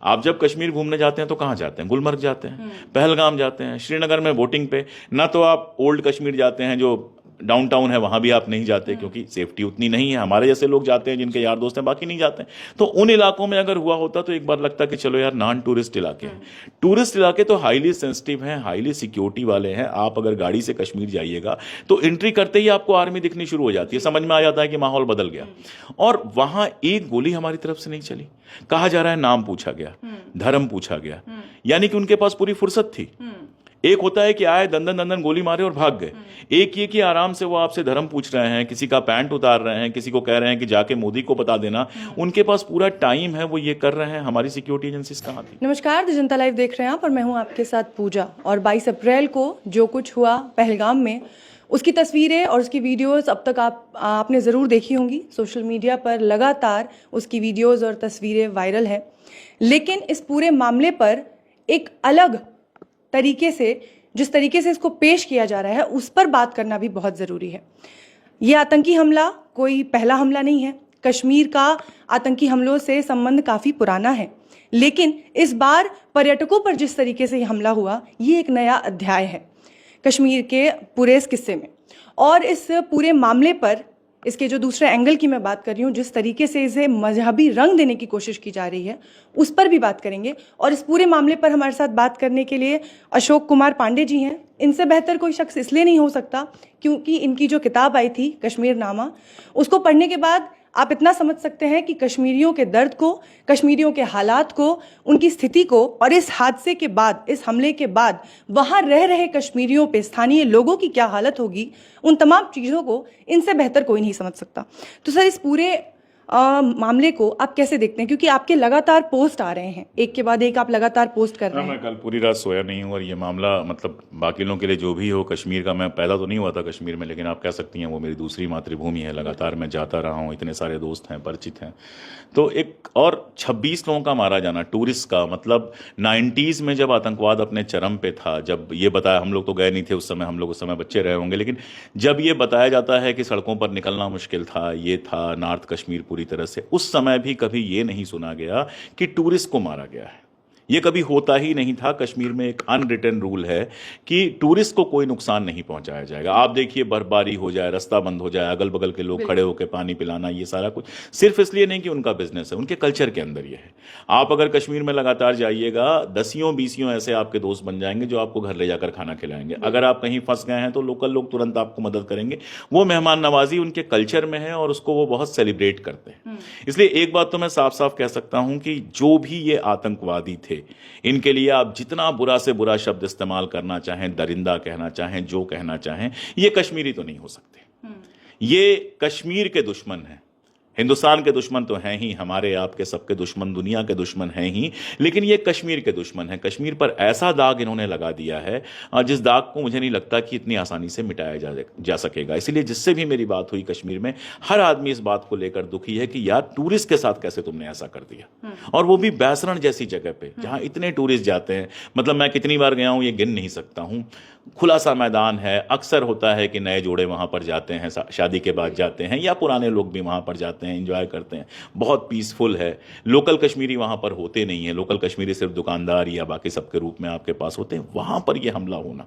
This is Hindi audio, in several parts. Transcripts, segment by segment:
आप जब कश्मीर घूमने जाते हैं तो कहाँ जाते हैं? गुलमर्ग जाते हैं, पहलगाम जाते हैं, श्रीनगर में वोटिंग पे। ना तो आप ओल्ड कश्मीर जाते हैं जो डाउनटाउन है, वहां भी आप नहीं जाते क्योंकि सेफ्टी उतनी नहीं है। हमारे जैसे लोग जाते हैं जिनके यार दोस्त हैं, बाकी नहीं जाते हैं। तो उन इलाकों में अगर हुआ होता तो एक बार लगता कि चलो यार नॉन टूरिस्ट इलाके हैं। टूरिस्ट इलाके तो हाईली सेंसिटिव हैं, हाईली सिक्योरिटी वाले हैं। आप अगर गाड़ी से कश्मीर जाइएगा तो एंट्री करते ही आपको आर्मी दिखनी शुरू हो जाती है, समझ में आ जाता है कि माहौल बदल गया। और वहां एक गोली हमारी तरफ से नहीं चली। कहा जा रहा है नाम पूछा गया, धर्म पूछा गया, यानी कि उनके पास पूरी फुर्सत थी। एक होता है कि आए दंदन दंदन गोली मारे और भाग गए, एक ये कि आराम से वो आपसे धर्म पूछ रहे हैं, किसी का पैंट उतार रहे हैं, किसी को कह रहे हैं कि जाके मोदी को बता देना। उनके पास पूरा टाइम है, वो ये कर रहे हैं। हमारी सिक्योरिटी एजेंसीज कहाँ थी? नमस्कार, द जनता लाइव देख रहे हैं आप और मैं हूं आपके साथ पूजा। और 22 अप्रैल को जो कुछ हुआ पहलगाम में, उसकी तस्वीरें और उसकी वीडियोस अब तक आपने ज़रूर देखी होंगी। सोशल मीडिया पर लगातार उसकी वीडियोस और तस्वीरें वायरल है। लेकिन इस पूरे मामले पर एक अलग तरीके से, जिस तरीके से इसको पेश किया जा रहा है, उस पर बात करना भी बहुत ज़रूरी है। ये आतंकी हमला कोई पहला हमला नहीं है। कश्मीर का आतंकी हमलों से संबंध काफ़ी पुराना है, लेकिन इस बार पर्यटकों पर जिस तरीके से ये हमला हुआ, ये एक नया अध्याय है कश्मीर के पूरे इस किस्से में। और इस पूरे मामले पर, इसके जो दूसरे एंगल की मैं बात कर रही हूँ, जिस तरीके से इसे मजहबी रंग देने की कोशिश की जा रही है, उस पर भी बात करेंगे। और इस पूरे मामले पर हमारे साथ बात करने के लिए अशोक कुमार पांडे जी हैं। इनसे बेहतर कोई शख्स इसलिए नहीं हो सकता क्योंकि इनकी जो किताब आई थी कश्मीरनामा, उसको पढ़ने के बाद आप इतना समझ सकते हैं कि कश्मीरियों के दर्द को, कश्मीरियों के हालात को, उनकी स्थिति को, और इस हादसे के बाद, इस हमले के बाद वहाँ रह रहे कश्मीरियों पे, स्थानीय लोगों की क्या हालत होगी, उन तमाम चीज़ों को इनसे बेहतर कोई नहीं समझ सकता। तो सर, इस पूरे मामले को आप कैसे देखते हैं? क्योंकि आपके लगातार पोस्ट आ रहे हैं, एक के बाद एक आप लगातार पोस्ट कर रहे हैं। मैं कल पूरी रात सोया नहीं हूँ और ये मामला, मतलब बाकी लोगों के लिए जो भी हो, कश्मीर का, मैं पैदा तो नहीं हुआ था कश्मीर में, लेकिन आप कह सकती हैं वो मेरी दूसरी मातृभूमि है। लगातार मैं जाता रहा हूँ, इतने सारे दोस्त हैं, परिचित हैं। तो एक और 26 लोगों का मारा जाना, टूरिस्ट का, मतलब 90s में जब आतंकवाद अपने चरम पे था, जब ये बताया, हम लोग तो गए नहीं थे उस समय, हम लोग उस समय बच्चे रहे होंगे, लेकिन जब ये बताया जाता है कि सड़कों पर निकलना मुश्किल था, ये था नॉर्थ कश्मीर पूरी तरह से, उस समय भी कभी ये नहीं सुना गया कि टूरिस्ट को मारा गया है। ये कभी होता ही नहीं था। कश्मीर में एक अनरिटन रूल है कि टूरिस्ट को कोई नुकसान नहीं पहुंचाया जाएगा। आप देखिए, बर्फबारी हो जाए, रास्ता बंद हो जाए, अगल बगल के लोग खड़े होकर पानी पिलाना, ये सारा कुछ सिर्फ इसलिए नहीं कि उनका बिजनेस है, उनके कल्चर के अंदर ये है। आप अगर कश्मीर में लगातार जाइएगा, 10-20 ऐसे आपके दोस्त बन जाएंगे जो आपको घर ले जाकर खाना खिलाएंगे। अगर आप कहीं फंस गए हैं तो लोकल लोग तुरंत आपको मदद करेंगे। वो मेहमान नवाजी उनके कल्चर में है और उसको वो बहुत सेलिब्रेट करते हैं। इसलिए एक बात तो मैं साफ साफ कह सकता हूं कि जो भी ये आतंकवादी थे, इनके लिए आप जितना बुरा से बुरा शब्द इस्तेमाल करना चाहें, दरिंदा कहना चाहें, जो कहना चाहें, ये कश्मीरी तो नहीं हो सकते। ये कश्मीर के दुश्मन हैं। हिंदुस्तान के दुश्मन तो हैं ही, हमारे आपके सबके दुश्मन, दुनिया के दुश्मन हैं ही, लेकिन ये कश्मीर के दुश्मन हैं। कश्मीर पर ऐसा दाग इन्होंने लगा दिया है जिस दाग को मुझे नहीं लगता कि इतनी आसानी से मिटाया जा सकेगा। इसलिए जिससे भी मेरी बात हुई कश्मीर में, हर आदमी इस बात को लेकर दुखी है कि यार टूरिस्ट के साथ कैसे तुमने ऐसा कर दिया, और वो भी बैसरण जैसी जगह पे जहां इतने टूरिस्ट जाते हैं। मतलब मैं कितनी बार गया हूं ये गिन नहीं सकता हूं। खुला सा मैदान है, अक्सर होता है कि नए जोड़े वहां पर जाते हैं, शादी के बाद जाते हैं, या पुराने लोग भी वहां पर जाते हैं, एंजॉय करते हैं। बहुत पीसफुल है। लोकल कश्मीरी वहां पर होते नहीं है। लोकल कश्मीरी सिर्फ दुकानदार या बाकी सबके रूप में आपके पास होते हैं। वहां पर यह हमला होना,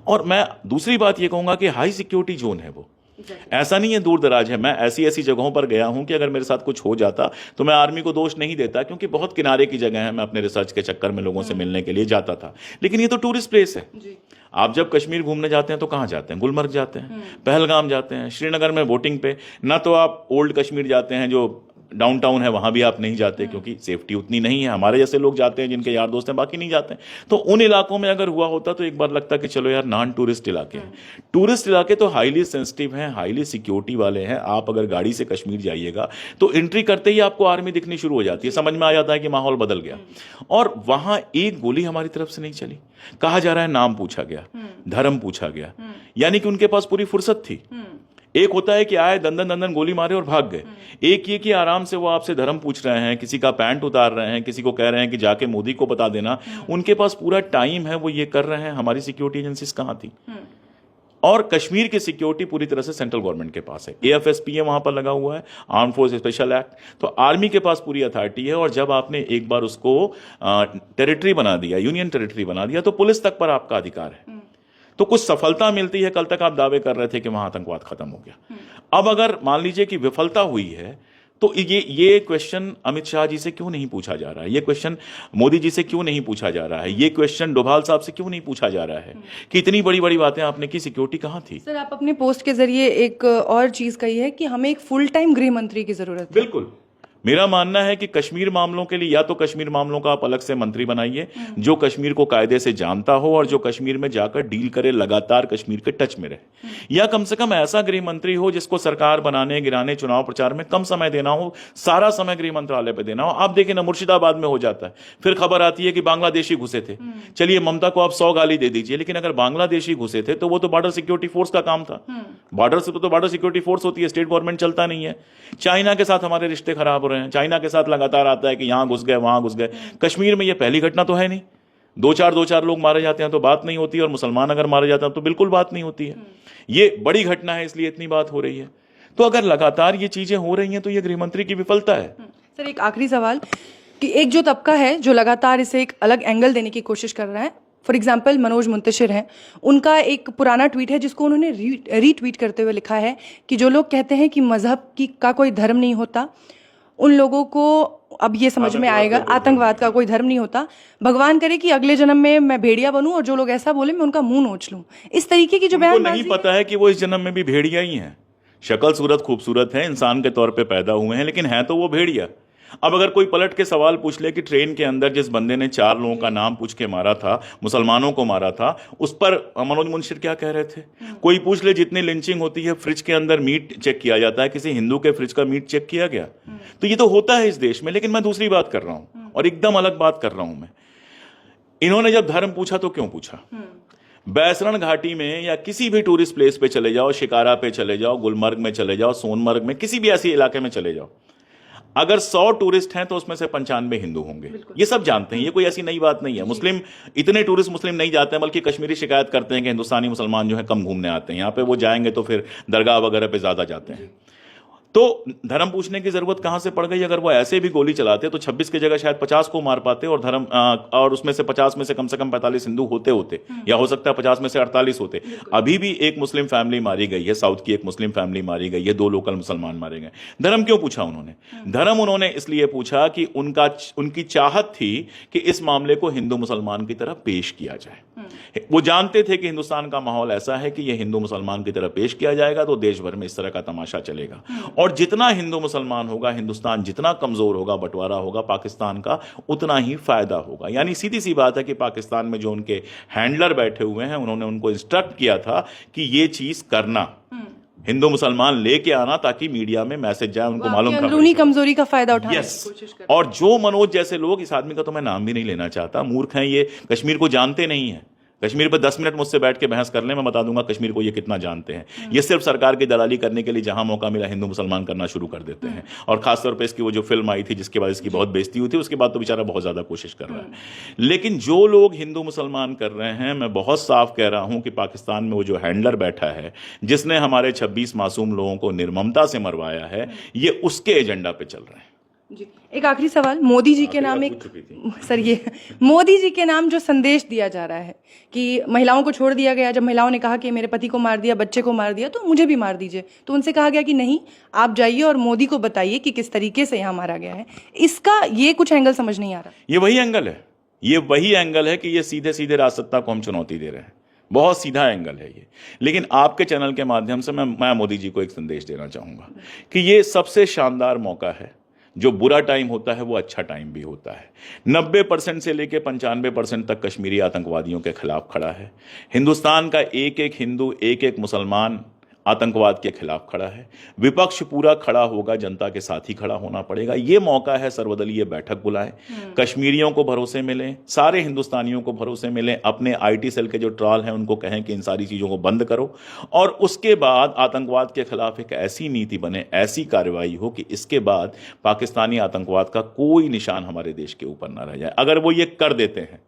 और मैं दूसरी बात यह कहूंगा कि हाई सिक्योरिटी जोन है वो, ऐसा नहीं है दूर दराज है। मैं ऐसी ऐसी जगहों पर गया हूं कि अगर मेरे साथ कुछ हो जाता तो मैं आर्मी को दोष नहीं देता, क्योंकि बहुत किनारे की जगह है। मैं अपने रिसर्च के चक्कर में लोगों से मिलने के लिए जाता था, लेकिन ये तो टूरिस्ट प्लेस है। आप जब कश्मीर घूमने जाते हैं तो कहाँ जाते हैं? गुलमर्ग जाते हैं, पहलगाम जाते हैं, श्रीनगर में वोटिंग पे। ना तो आप ओल्ड कश्मीर जाते हैं जो डाउनटाउन है, वहां भी आप नहीं जाते क्योंकि सेफ्टी उतनी नहीं है। हमारे जैसे लोग जाते हैं जिनके यार दोस्त हैं, बाकी नहीं जाते हैं। तो उन इलाकों में अगर हुआ होता तो एक बार लगता कि चलो यार नॉन टूरिस्ट इलाके हैं। टूरिस्ट इलाके तो हाईली सेंसिटिव हैं, हाईली सिक्योरिटी वाले हैं। आप अगर गाड़ी से कश्मीर जाइएगा तो एंट्री करते ही आपको आर्मी दिखनी शुरू हो जाती है, समझ में आ जाता है कि माहौल बदल गया। और वहां एक गोली हमारी तरफ से नहीं चली। कहा जा रहा है नाम पूछा गया, धर्म पूछा गया, यानी कि उनके पास पूरी फुर्सत थी। एक होता है कि आए दंदन दंदन गोली मारे और भाग गए, एक ये कि आराम से वो आपसे धर्म पूछ रहे हैं, किसी का पैंट उतार रहे हैं, किसी को कह रहे हैं कि जाके मोदी को बता देना। उनके पास पूरा टाइम है, वो ये कर रहे हैं। हमारी सिक्योरिटी एजेंसीज कहाँ थी? और कश्मीर की सिक्योरिटी पूरी तरह से सेंट्रल गवर्नमेंट के पास है। AFSPA वहां पर लगा हुआ है, आर्म फोर्स स्पेशल एक्ट, तो आर्मी के पास पूरी अथॉरिटी है। और जब आपने एक बार उसको टेरिटरी बना दिया, यूनियन टेरिटरी बना दिया, तो पुलिस तक पर आपका अधिकार है। तो कुछ सफलता मिलती है। कल तक आप दावे कर रहे थे कि वहां आतंकवाद खत्म हो गया। अब अगर मान लीजिए कि विफलता हुई है, तो ये क्वेश्चन अमित शाह जी से क्यों नहीं पूछा जा रहा है? ये क्वेश्चन मोदी जी से क्यों नहीं पूछा जा रहा है? ये क्वेश्चन डोभाल साहब से क्यों नहीं पूछा जा रहा है कि इतनी बड़ी बड़ी बातें आपने की, सिक्योरिटी कहाँ थी? सर, आप अपने पोस्ट के जरिए एक और चीज कही है कि हमें एक फुल टाइम गृह मंत्री की जरूरत है। बिल्कुल, मेरा मानना है कि कश्मीर मामलों के लिए या तो कश्मीर मामलों का आप अलग से मंत्री बनाइए जो कश्मीर को कायदे से जानता हो और जो कश्मीर में जाकर डील करे, लगातार कश्मीर के टच में रहे, या कम से कम ऐसा गृह मंत्री हो जिसको सरकार बनाने, गिराने, चुनाव प्रचार में कम समय देना हो, सारा समय गृह मंत्रालय पे देना हो। आप देखिए ना, मुर्शिदाबाद में हो जाता है, फिर खबर आती है कि बांग्लादेशी घुसे थे। चलिए, ममता को आप 100 गाली दे दीजिए, लेकिन अगर बांग्लादेशी घुसे थे तो वो तो बॉर्डर सिक्योरिटी फोर्स का काम था। बॉर्डर से तो बॉर्डर सिक्योरिटी फोर्स होती है, स्टेट गवर्नमेंट चलता नहीं है। चाइना के साथ हमारे रिश्ते खराब हो रहे हैं, चाइना के साथ लगातार आता है कि यहां घुस गए, वहां घुस गए। कश्मीर में यह पहली घटना तो है नहीं। दो चार लोग मारे जाते हैं तो बात नहीं होती, और मुसलमान अगर मारे जाते हैं तो बिल्कुल बात नहीं होती है। ये बड़ी घटना है, इसलिए इतनी बात हो रही है। तो अगर लगातार ये चीजें हो रही हैं तो ये गृहमंत्री की विफलता है। सर, एक आखिरी सवाल कि एक जो तबका है जो लगातार इसे एक अलग एंगल देने की कोशिश कर रहा है, फॉर एग्जाम्पल मनोज मुंतशिर हैं, उनका एक पुराना ट्वीट है जिसको उन्होंने रीट्वीट करते हुए लिखा है कि जो लोग कहते हैं कि मजहब का कोई धर्म नहीं होता, उन लोगों को अब ये समझ में आएगा आतंकवाद का कोई धर्म नहीं होता। भगवान करे कि अगले जन्म में मैं भेड़िया बनूं और जो लोग ऐसा बोले मैं उनका मुंह नोच लूं। इस तरीके की जो बयानबाजी नहीं पता है कि वो इस जन्म में भी भेड़िया ही हैं। शक्ल सूरत खूबसूरत है, इंसान के तौर पे पैदा हुए हैं, लेकिन है तो वो भेड़िया। अब अगर कोई पलट के सवाल पूछ ले कि ट्रेन के अंदर जिस बंदे ने 4 लोगों का नाम पूछ के मारा था, मुसलमानों को मारा था, उस पर मनोज मुंशिर क्या कह रहे थे? कोई पूछ ले जितनी लिंचिंग होती है, फ्रिज के अंदर मीट चेक किया जाता है, किसी हिंदू के फ्रिज का मीट चेक किया गया? तो ये तो होता है इस देश में। लेकिन मैं दूसरी बात कर रहा हूं और एकदम अलग बात कर रहा हूं मैं। इन्होंने जब धर्म पूछा तो क्यों पूछा? बैसरण घाटी में या किसी भी टूरिस्ट प्लेस पे चले जाओ, शिकारा पे चले जाओ, गुलमर्ग में चले जाओ, सोनमर्ग में, किसी भी ऐसे इलाके में चले जाओ, अगर 100 टूरिस्ट हैं तो उसमें से 95 हिंदू होंगे। ये सब जानते हैं, ये कोई ऐसी नई बात नहीं है। मुस्लिम, इतने टूरिस्ट मुस्लिम नहीं जाते हैं, बल्कि कश्मीरी शिकायत करते हैं कि हिंदुस्तानी मुसलमान जो है कम घूमने आते हैं यहाँ पे। वो जाएंगे तो फिर दरगाह वगैरह पे ज्यादा जाते हैं। तो धर्म पूछने की जरूरत कहां से पड़ गई? अगर वो ऐसे भी गोली चलाते तो 26 की जगह शायद 50 को मार पाते, और धर्म और उसमें से 50 में से कम 45 हिंदू होते, या हो सकता है 50 में से 48 होते। अभी भी एक मुस्लिम फैमिली मारी गई है, साउथ की एक मुस्लिम फैमिली मारी गई है, 2 लोकल मुसलमान मारे गए। धर्म क्यों पूछा उन्होंने? धर्म उन्होंने इसलिए पूछा कि उनकी चाहत थी कि इस मामले को हिंदू मुसलमान की तरह पेश किया जाए। वो जानते थे कि हिंदुस्तान का माहौल ऐसा है कि यह हिंदू मुसलमान की तरह पेश किया जाएगा तो देश भर में इस तरह का तमाशा चलेगा, और जितना हिंदू मुसलमान होगा, हिंदुस्तान जितना कमजोर होगा, बंटवारा होगा पाकिस्तान का, उतना ही फायदा होगा। यानी सीधी सी बात है कि पाकिस्तान में जो उनके हैंडलर बैठे हुए हैं, उन्होंने उनको इंस्ट्रक्ट किया था कि ये चीज करना, हिंदू मुसलमान लेके आना, ताकि मीडिया में मैसेज जाए, उनको मालूम था अंदरूनी कमजोरी का फायदा उठाने की कोशिश कर। और जो मनोज जैसे लोग, इस आदमी का तो मैं नाम भी नहीं लेना चाहता, मूर्ख हैं ये, कश्मीर को जानते नहीं है। कश्मीर पर 10 मिनट मुझसे बैठ के बहस कर ले, मैं बता दूंगा कश्मीर को ये कितना जानते हैं। ये सिर्फ सरकार की दलाली करने के लिए जहां मौका मिला हिंदू मुसलमान करना शुरू कर देते हैं। और खासतौर पे इसकी वो जो फिल्म आई थी जिसके बाद इसकी बहुत बेइज्जती हुई थी, उसके बाद तो बेचारा बहुत ज्यादा कोशिश कर रहा है। लेकिन जो लोग हिंदू मुसलमान कर रहे हैं, मैं बहुत साफ कह रहा हूं कि पाकिस्तान में वो जो हैंडलर बैठा है, जिसने हमारे 26 मासूम लोगों को निर्ममता से मरवाया है, ये उसके एजेंडा पे चल रहे हैं। जी, एक आखिरी सवाल, मोदी जी के नाम सर, ये मोदी जी के नाम जो संदेश दिया जा रहा है कि महिलाओं को छोड़ दिया गया, जब महिलाओं ने कहा कि मेरे पति को मार दिया, बच्चे को मार दिया, तो मुझे भी मार दीजिए, तो उनसे कहा गया कि नहीं, आप जाइए और मोदी को बताइए कि किस तरीके से यहाँ मारा गया है। इसका ये कुछ एंगल समझ नहीं आ रहा। ये वही एंगल है कि ये सीधे सीधे राजसत्ता को हम चुनौती दे रहे हैं। बहुत सीधा एंगल है ये। लेकिन आपके चैनल के माध्यम से मैं मोदी जी को एक संदेश देना चाहूंगा कि ये सबसे शानदार मौका है। जो बुरा टाइम होता है वो अच्छा टाइम भी होता है। 90% से लेकर 95% तक कश्मीरी आतंकवादियों के खिलाफ खड़ा है। हिंदुस्तान का एक एक हिंदू, एक एक मुसलमान आतंकवाद के खिलाफ खड़ा है। विपक्ष पूरा खड़ा होगा, जनता के साथ ही खड़ा होना पड़ेगा। ये मौका है, सर्वदलीय बैठक बुलाएं, कश्मीरियों को भरोसे मिलें, सारे हिंदुस्तानियों को भरोसे मिलें, अपने IT सेल के जो ट्रॉल हैं उनको कहें कि इन सारी चीज़ों को बंद करो, और उसके बाद आतंकवाद के खिलाफ एक ऐसी नीति बने, ऐसी कार्रवाई हो कि इसके बाद पाकिस्तानी आतंकवाद का कोई निशान हमारे देश के ऊपर ना रह जाए। अगर वो ये कर देते हैं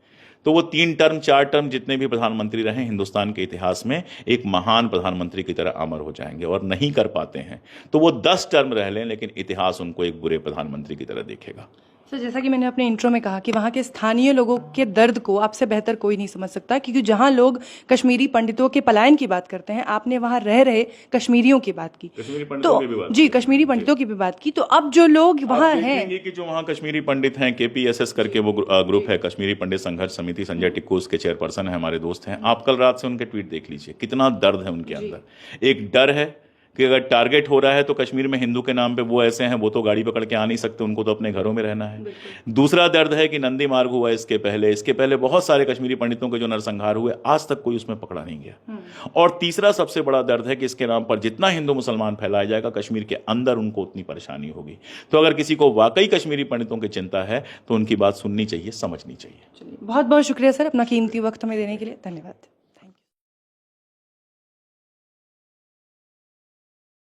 तो वो 3 टर्म 4 टर्म जितने भी प्रधानमंत्री रहे हिंदुस्तान के इतिहास में एक महान प्रधानमंत्री की तरह अमर हो जाएंगे, और नहीं कर पाते हैं तो वो 10 टर्म रह लें लेकिन इतिहास उनको एक बुरे प्रधानमंत्री की तरह देखेगा। सर, जैसा कि मैंने अपने इंट्रो में कहा कि वहाँ के स्थानीय लोगों के दर्द को आपसे बेहतर कोई नहीं समझ सकता, क्योंकि जहाँ लोग कश्मीरी पंडितों के पलायन की बात करते हैं, आपने वहाँ रह रहे कश्मीरियों की बात की, तो जी कश्मीरी पंडितों की भी बात की, तो अब जो लोग वहाँ हैं कि जो वहाँ कश्मीरी पंडित हैं, KPSS करके वो ग्रुप है, कश्मीरी पंडित संघर्ष समिति, संजय टिक्कू उसके चेयरपर्सन है, हमारे दोस्त हैं। आप कल रात से उनके ट्वीट देख लीजिए, कितना दर्द है उनके अंदर। एक डर है कि अगर टारगेट हो रहा है तो कश्मीर में हिंदू के नाम पे वो ऐसे हैं, वो तो गाड़ी पकड़ के आ नहीं सकते, उनको तो अपने घरों में रहना है। दूसरा दर्द है कि नंदी मार्ग हुआ इसके पहले बहुत सारे कश्मीरी पंडितों के जो नरसंहार हुए, आज तक कोई उसमें पकड़ा नहीं गया। और तीसरा सबसे बड़ा दर्द है कि इसके नाम पर जितना हिंदू मुसलमान फैलाया जाएगा, कश्मीर के अंदर उनको उतनी परेशानी होगी। तो अगर किसी को वाकई कश्मीरी पंडितों की चिंता है तो उनकी बात सुननी चाहिए, समझनी चाहिए। बहुत बहुत शुक्रिया सर, अपना कीमती वक्त हमें देने के लिए, धन्यवाद।